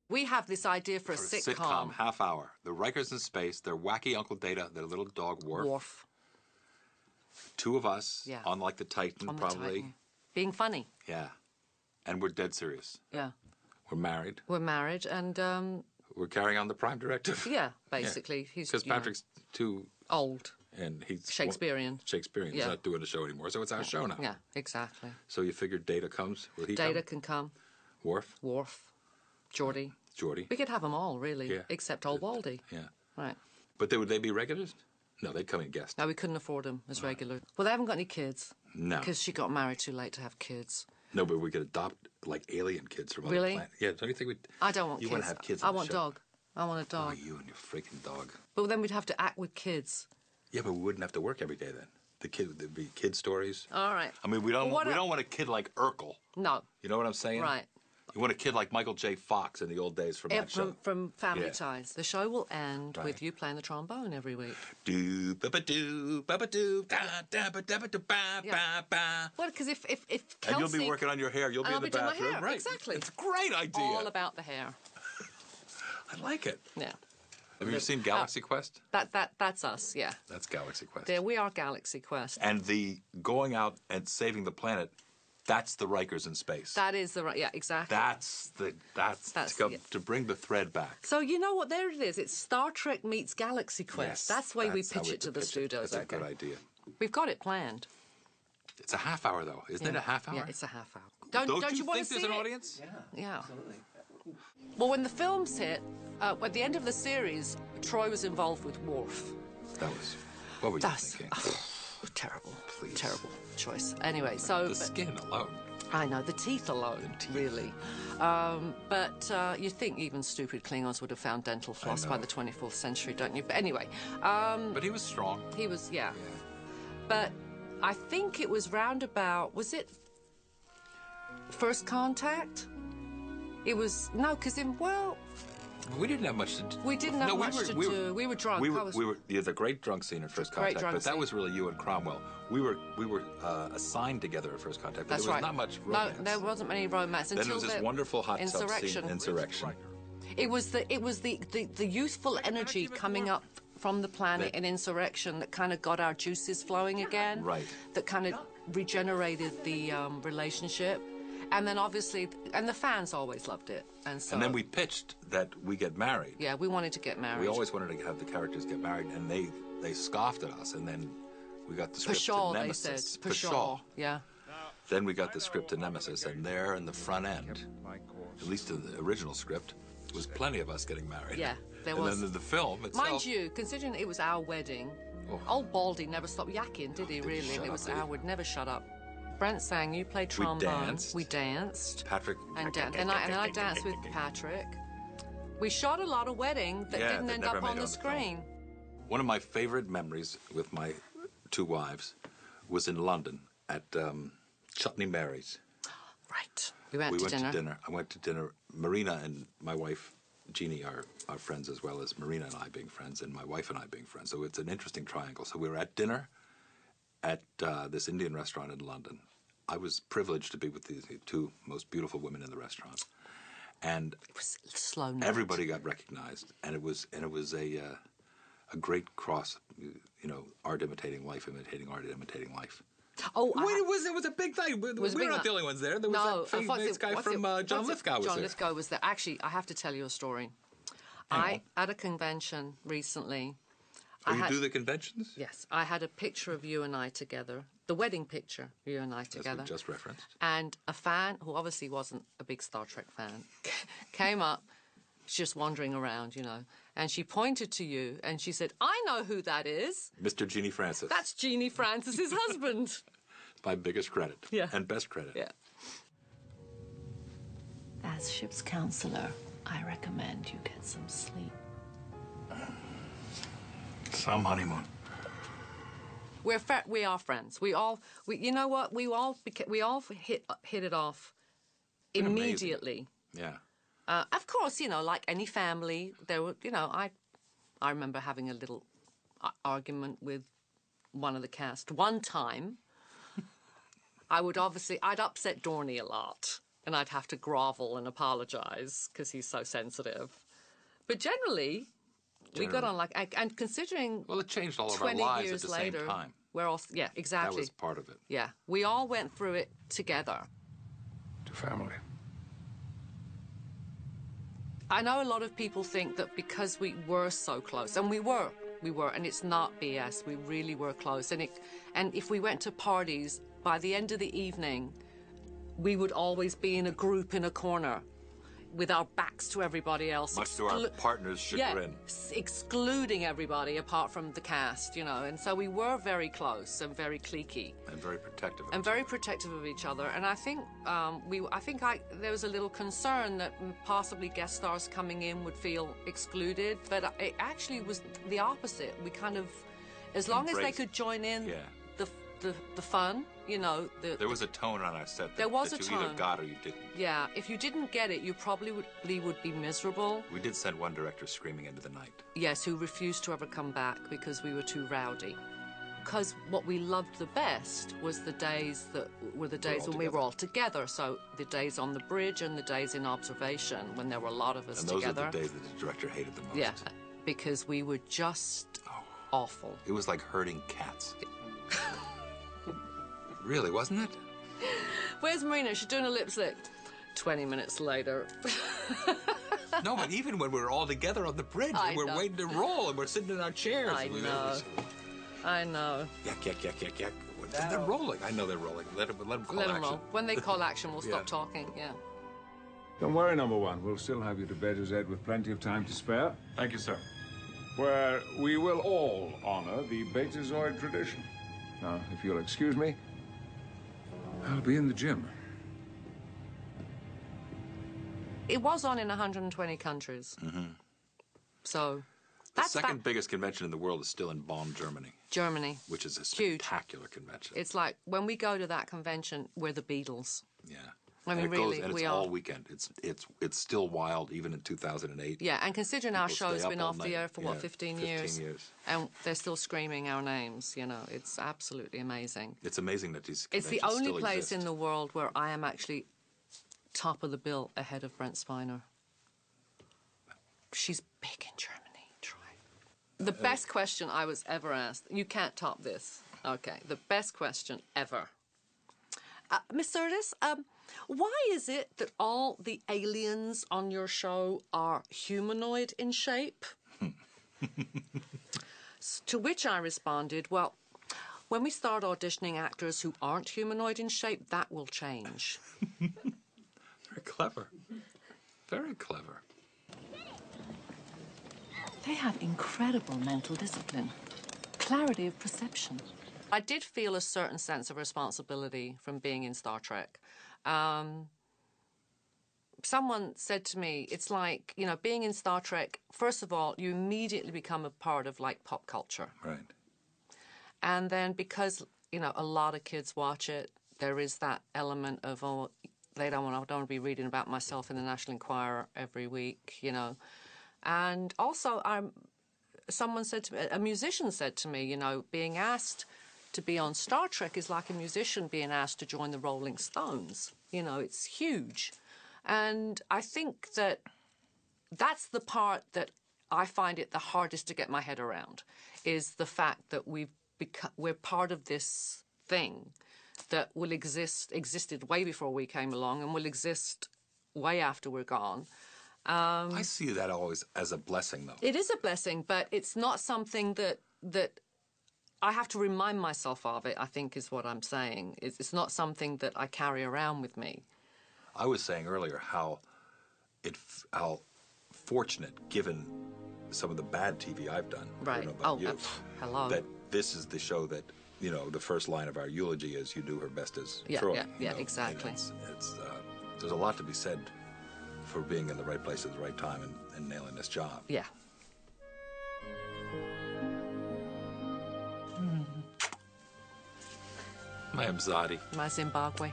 We have this idea for a sitcom. Half hour. The Rikers in space, their wacky Uncle Data, their little dog Worf. Two of us on like the Titan, on probably. The Titan. Being funny. Yeah. And we're dead serious. Yeah. We're married. We're married and... we're carrying on the Prime Directive. Yeah, basically. Because Patrick's too... old. And he's... Shakespearean. Shakespearean. He's not doing the show anymore, so it's our show now. Yeah, exactly. So you figured Data comes? Will he Data can come. Worf? Geordie. Geordie. We could have them all, really, except old Baldy. Yeah. Right. But would they be regulars? No, they'd come in guests. No, we couldn't afford them as regular. Well, they haven't got any kids. No. Because she got married too late to have kids. No, but we could adopt, like, alien kids from other planets. Yeah, don't you think we'd... I don't want kids. You want to have kids I want a dog. I want a dog. Oh, you and your freaking dog. But then we'd have to act with kids. Yeah, but we wouldn't have to work every day then. There'd be kid stories. All right. I mean, we don't want a kid like Urkel. No. You know what I'm saying? Right. You want a kid like Michael J. Fox in the old days from that show. From Family Ties. The show will end with you playing the trombone every week. Do ba ba do ba ba do da da ba da ba da ba ba ba. Well, because if Kelsey... And you'll be working on your hair. You'll be in the bathroom. My hair. Right. Exactly. It's a great idea. All about the hair. I like it. Yeah. Have you seen Galaxy Quest? That's us, yeah. That's Galaxy Quest. There we are, Galaxy Quest. And the going out and saving the planet, that's the Rikers in space. That is exactly. That's to bring the thread back. So you know what? There it is. It's Star Trek meets Galaxy Quest. Yes, that's the way we pitch it to the studios. That's a good idea. We've got it planned. It's a half hour, though. Isn't it a half hour? Yeah, it's a half hour. Don't you want to see there's an it? audience? Yeah. Absolutely. Well, when the films hit, at the end of the series, Troy was involved with Worf. What were you thinking? Terrible. Please. Terrible choice. Anyway, so... The skin alone. I know, the teeth alone, really. But you think even stupid Klingons would have found dental floss by the 24th century, don't you? But anyway... but he was strong. He was, yeah. But I think it was roundabout... Was it First Contact? It was... No, because we didn't have much to do. We didn't have much to do. We were drunk. We were the great drunk scene at First Contact, but that was really you and Cromwell. We were assigned together at First Contact, but there was not much romance. No, there wasn't any romance until then there was this wonderful hot tub scene, Insurrection. It was the youthful energy coming up from the planet in Insurrection that kind of got our juices flowing again. Right. That kind of regenerated the relationship. And then obviously, and the fans always loved it. And then we pitched that we get married. Yeah, we wanted to get married. We always wanted to have the characters get married, and they scoffed at us. And then we got the script to Nemesis. They said. Pshaw, yeah. Then we got the script to Nemesis, and there in the front end, at least in the original script, was plenty of us getting married. Yeah, there was. And then the film itself... Mind you, considering it was our wedding, old Baldy never stopped yakking, did he, really? And it was our... would never shut up. Brent sang, you played trombone. We danced. Patrick. And I danced with Patrick. We shot a lot of weddings that didn't end up on the screen. One of my favorite memories with my two wives was in London at Chutney Mary's. Right. We went to dinner. I went to dinner. Marina and my wife, Jeannie, are friends as well as Marina and I being friends, and my wife and I being friends. So it's an interesting triangle. So we were at dinner at this Indian restaurant in London. I was privileged to be with the two most beautiful women in the restaurant, and it was slow night. Everybody got recognized, and it was a great cross, art imitating life, imitating art, imitating life. Oh, it was a big thing. We were not the only ones there. There was that famous guy from John Lithgow was there. John Lithgow was there. Actually, I have to tell you a story. At a convention recently. You do the conventions? Yes. I had a picture of you and I together, the wedding picture, you and I together. That's what just referenced. And a fan, who obviously wasn't a big Star Trek fan, came up, just wandering around, and she pointed to you and she said, I know who that is. Mr. Jeannie Francis. That's Jeannie Francis's husband. My biggest credit. Yeah. And best credit. Yeah. As ship's counselor, I recommend you get some sleep. Some honeymoon. We are friends. You know what? We all hit it off immediately. Yeah. Of course, like any family, there were, I remember having a little argument with one of the cast one time. I'd upset Dorney a lot. and I'd have to grovel and apologise because he's so sensitive. But generally, we got on like, and considering Well, it changed all of our 20 lives years at the later, same time. we're all, yeah, exactly. That was part of it. Yeah, we all went through it together. To family. I know a lot of people think that because we were so close, and we were, and it's not BS, we really were close. And if we went to parties, by the end of the evening, we would always be in a group in a corner with our backs to everybody else. Much to our partner's chagrin. Yeah, excluding everybody apart from the cast, you know. And so we were very close and very cliquey. And very protective of And very protective of each other. And I think there was a little concern that possibly guest stars coming in would feel excluded, but it actually was the opposite. We kind of, as long as they could join in the fun, you know. There was a tone on our set there was that a you tone. either got or you didn't. Yeah, if you didn't get it, you probably would be miserable. We did send one director screaming into the night. Yes, who refused to ever come back because we were too rowdy. Because what we loved the best was the days that were the days when we were all together. So the days on the bridge and the days in observation when there were a lot of us and those together. are the days that the director hated the most. Yeah, because we were just awful. It was like herding cats. Really, wasn't it? Where's Marina? She's doing a lip sync. 20 minutes later. No, but even when we were all together on the bridge, and we're waiting to roll, and we're sitting in our chairs. I know. I know. Yak, yak, yak, yak, yak. And they're rolling. I know they're rolling. Let them call Let action. them roll. When they call action, we'll stop talking, yeah. Don't worry, number one. We'll still have you to bed, Ed, with plenty of time to spare. Thank you, sir. Where we will all honor the Betazoid tradition. Now, if you'll excuse me, I'll be in the gym. It was on in 120 countries. Mm-hmm. So, the second biggest convention in the world is still in Bonn, Germany. Germany. Which is a spectacular convention. It's like, when we go to that convention, we're the Beatles. Yeah. I mean, really, and it's all weekend. It's still wild, even in 2008. Yeah, and considering our show's been off the air for, yeah, 15 years? And they're still screaming our names, you know. It's absolutely amazing. It's amazing that these conventions still exist. It's the only place in the world where I am actually top of the bill ahead of Brent Spiner. She's big in Germany, Troy. The best question I was ever asked, you can't top this. Okay, the best question ever. Miss Sirtis, why is it that all the aliens on your show are humanoid in shape? To which I responded, well, when we start auditioning actors who aren't humanoid in shape, that will change. Very clever. Very clever. They have incredible mental discipline, clarity of perception. I did feel a certain sense of responsibility from being in Star Trek. Someone said to me, it's like, you know, being in Star Trek, first of all, you immediately become a part of, like, pop culture. Right. And then because, you know, a lot of kids watch it, there is that element of, oh, I don't want to be reading about myself in the National Enquirer every week, you know. And also, someone said to me, a musician said to me, you know, being asked to be on Star Trek is like a musician being asked to join the Rolling Stones. You know, it's huge. And I think that that's the part that I find it the hardest to get my head around, is the fact that we're part of this thing that will existed way before we came along and will exist way after we're gone. I see that always as a blessing, though. It is a blessing, but it's not something that I have to remind myself of it, I think is what I'm saying. It's not something that I carry around with me. I was saying earlier how fortunate, given some of the bad TV I've done, right. I don't know about you, hello. that this is the show that, you know, the first line of our eulogy is, you do her best as Troy. Yeah, know? exactly. There's a lot to be said for being in the right place at the right time and nailing this job. Yeah. My Mzadi. My Zimbabwe.